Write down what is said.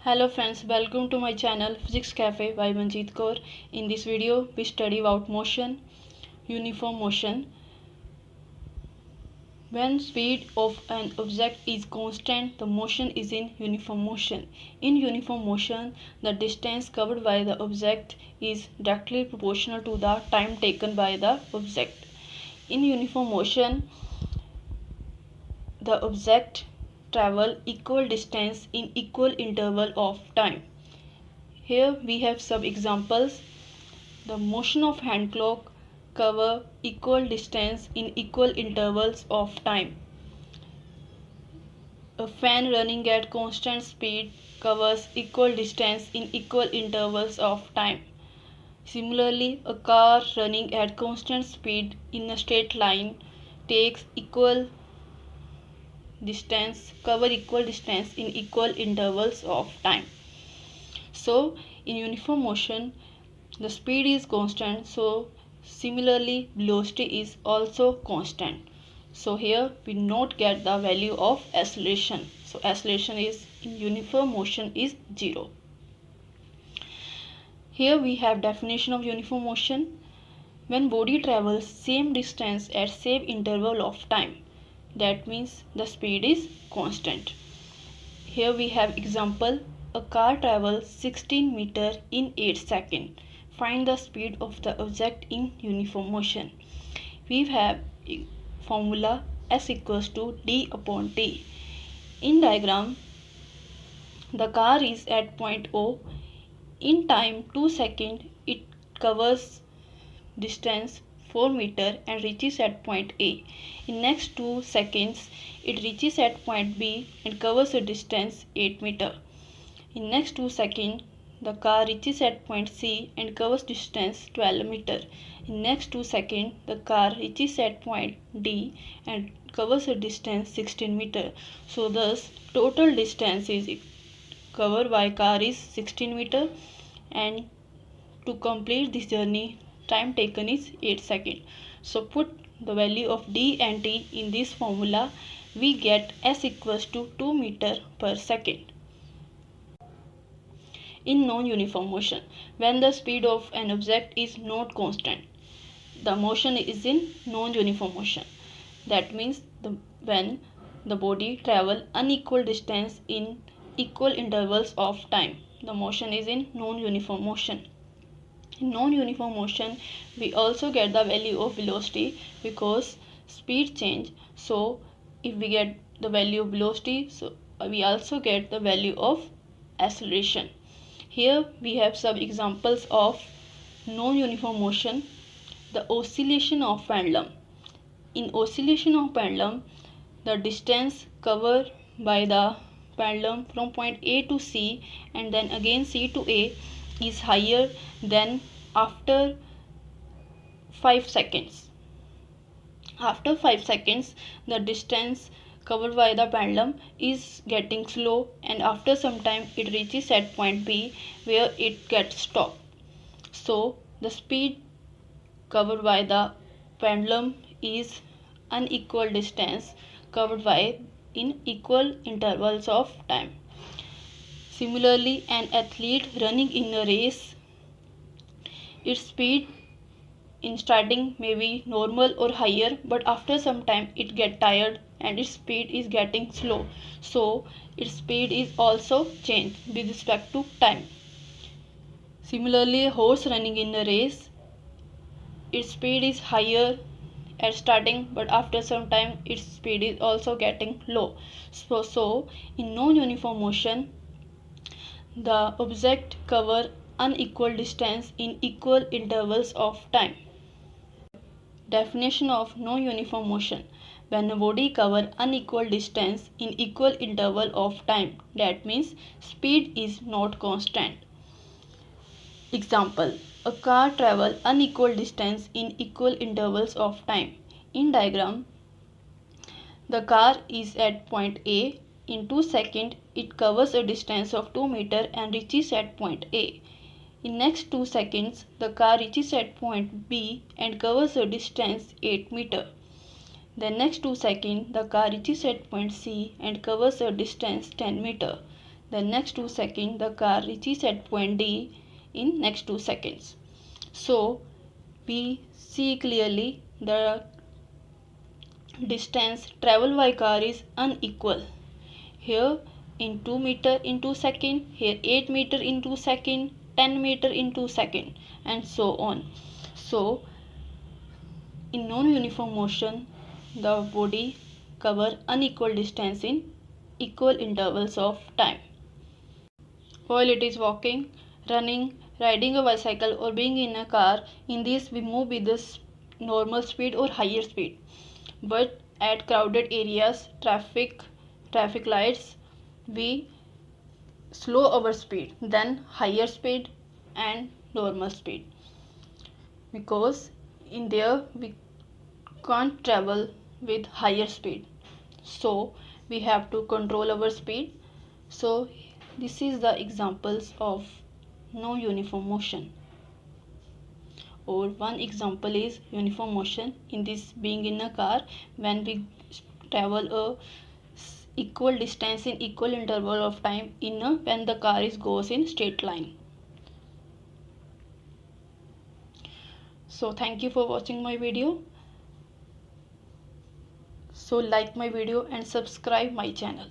Hello friends, welcome to my channel Physics Cafe by Manjeet Kaur. In this video, we study about motion, uniform motion. When speed of an object is constant, the motion is in uniform motion. In uniform motion, the distance covered by the object is directly proportional to the time taken by the object. In uniform motion, the object travel equal distance in equal interval of time. Here we have some examples. The motion of hand clock cover equal distance in equal intervals of time. A fan running at constant speed covers equal distance in equal intervals of time. Similarly, a car running at constant speed in a straight line takes equal cover equal distance in equal intervals of time. So in uniform motion, the speed is constant, so similarly velocity is also constant. So here we not get the value of acceleration. So acceleration is in uniform motion is 0. Here we have definition of uniform motion. When body travels same distance at same interval of time, that means the speed is constant. Here we have example. A car travels 16 meter in 8 seconds. Find the speed of the object in uniform motion. We have formula S equals to d upon t. In diagram, the car is at point O. In time 2 seconds, it covers distance 4 meter and reaches at point A. In next 2 seconds, it reaches at point B and covers a distance 8 meter. In next 2 seconds, the car reaches at point C and covers distance 12 meter. In next 2 seconds, the car reaches at point D and covers a distance 16 meter. So thus total distance is covered by car is 16 meter, and to complete this journey time taken is 8 seconds. So put the value of D and T in this formula, we get S equals to 2 meter per second. In non-uniform motion, when the speed of an object is not constant, the motion is in non-uniform motion. That means when the body travel unequal distance in equal intervals of time, the motion is in non-uniform motion. In non-uniform motion, we also get the value of velocity because speed change. So if we get the value of velocity, so we also get the value of acceleration. Here we have some examples of non-uniform motion. The oscillation of pendulum. In oscillation of pendulum, the distance covered by the pendulum from point A to C and then again C to A is higher than after 5 seconds. After 5 seconds, the distance covered by the pendulum is getting slow, and after some time it reaches at point B where it gets stopped. So the speed covered by the pendulum is unequal distance covered by in equal intervals of time. Similarly, an athlete running in a race, its speed in starting may be normal or higher, but after some time it get tired and its speed is getting slow, so its speed is also changed with respect to time. Similarly, a horse running in a race, its speed is higher at starting, but after some time its speed is also getting low. So in non-uniform motion, the object cover unequal distance in equal intervals of time. Definition of non-uniform motion. When a body covers unequal distance in equal interval of time, that means speed is not constant. Example, a car travels unequal distance in equal intervals of time. In diagram, the car is at point A. In 2 seconds, it covers a distance of 2 meter and reaches at point A. In next 2 seconds, the car reaches at point B and covers a distance 8 meter. Then next 2 seconds, the car reaches at point C and covers a distance 10 meter. then next 2 seconds the car reaches at point D in next 2 seconds. So we see clearly the distance traveled by car is unequal. Here in 2 meter in 2 seconds, here 8 meter in 2 seconds, 10 meter in 2 seconds, and so on. So in non-uniform motion, the body cover unequal distance in equal intervals of time. While it is walking, running, riding a bicycle or being in a car, in this we move with the normal speed or higher speed. But at crowded areas, traffic lights, we slow our speed, then higher speed and normal speed, because in there we can't travel with higher speed, so we have to control our speed. So this is the examples of no uniform motion. Or one example is uniform motion, in this being in a car when we travel a equal distance in equal interval of time in a when the car is goes in straight line. So thank you for watching my video. So like my video and subscribe my channel.